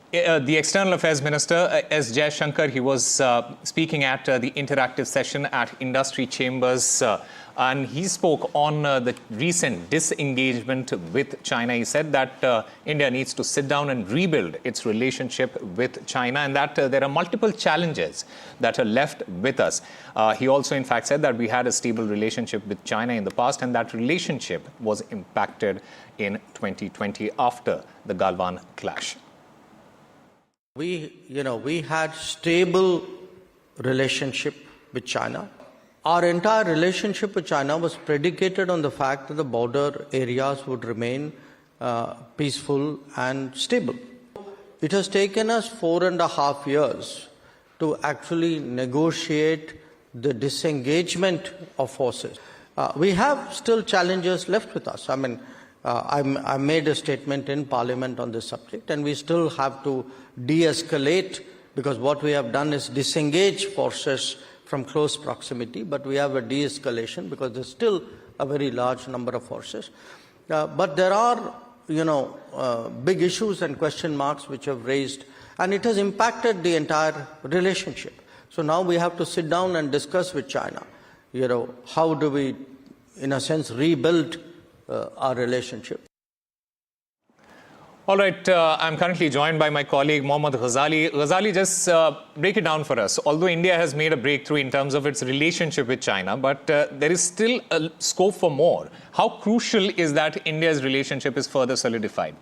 The External Affairs Minister S Jaishankar, he was speaking at the interactive session at Industry Chambers, and he spoke on the recent disengagement with China. He said that India needs to sit down and rebuild its relationship with China, and that there are multiple challenges that are left with us. He also, in fact, said that we had a stable relationship with China in the past, and that relationship was impacted in 2020 after the Galwan clash. We had stable relationship with China. Our entire relationship with China was predicated on the fact that the border areas would remain peaceful and stable. It has taken us 4.5 years to actually negotiate the disengagement of forces. We have still challenges left with us. I made a statement in Parliament on this subject, and we still have to de-escalate, because what we have done is disengage forces from close proximity, but we have a de-escalation because there's still a very large number of forces. But there are, big issues and question marks which have raised, and it has impacted the entire relationship. So now we have to sit down and discuss with China, how do we, in a sense, rebuild our relationship. All right, I'm currently joined by my colleague Mohammad Ghazali. Ghazali, just break it down for us. Although India has made a breakthrough in terms of its relationship with China, but there is still a scope for more. How crucial is that India's relationship is further solidified?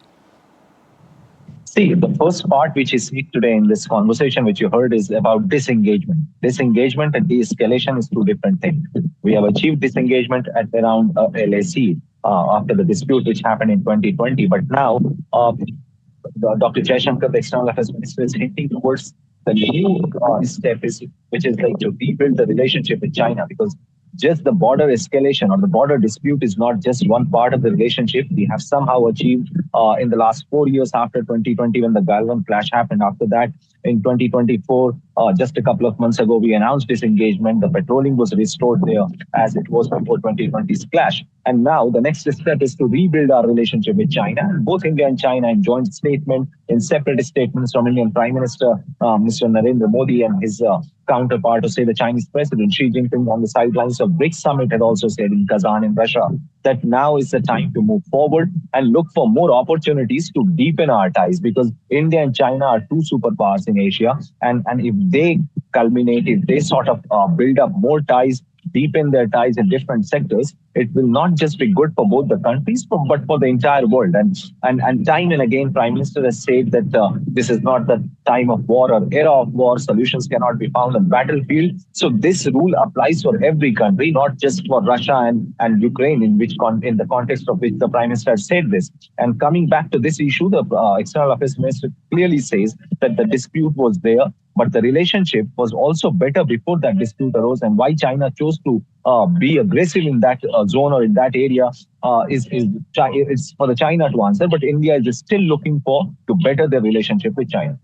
See, the first part which is speak today in this conversation which you heard is about disengagement. Disengagement and de-escalation is two different things. We have achieved disengagement at around LAC. After the dispute which happened in 2020. But now, Dr. Jaishankar, the External Affairs Minister, is hinting towards the new step, which is like to rebuild the relationship with China, because just the border escalation or the border dispute is not just one part of the relationship. We have somehow achieved in the last 4 years after 2020, when the Galwan clash happened. After that, in 2024, just a couple of months ago, we announced disengagement. The patrolling was restored there as it was before 2020's clash. And now the next step is to rebuild our relationship with China. And both India and China in joint statement, in separate statements from Indian Prime Minister, Mr. Narendra Modi, and his counterpart, to say the Chinese President Xi Jinping on the sidelines of BRICS summit had also said in Kazan in Russia that now is the time to move forward and look for more opportunities to deepen our ties, because India and China are two superpowers in Asia. And if they culminate, if they sort of build up more ties, deepen their ties in different sectors, it will not just be good for both the countries, but for the entire world. And time and again, Prime Minister has said that this is not the time of war or era of war. Solutions cannot be found on the battlefield. So this rule applies for every country, not just for Russia and Ukraine, in the context of which the Prime Minister has said this. And coming back to this issue, the External Affairs Minister clearly says that the dispute was there, but the relationship was also better before that dispute arose. And why China chose to be aggressive in that zone or in that area is for the China to answer. But India is still looking to better their relationship with China.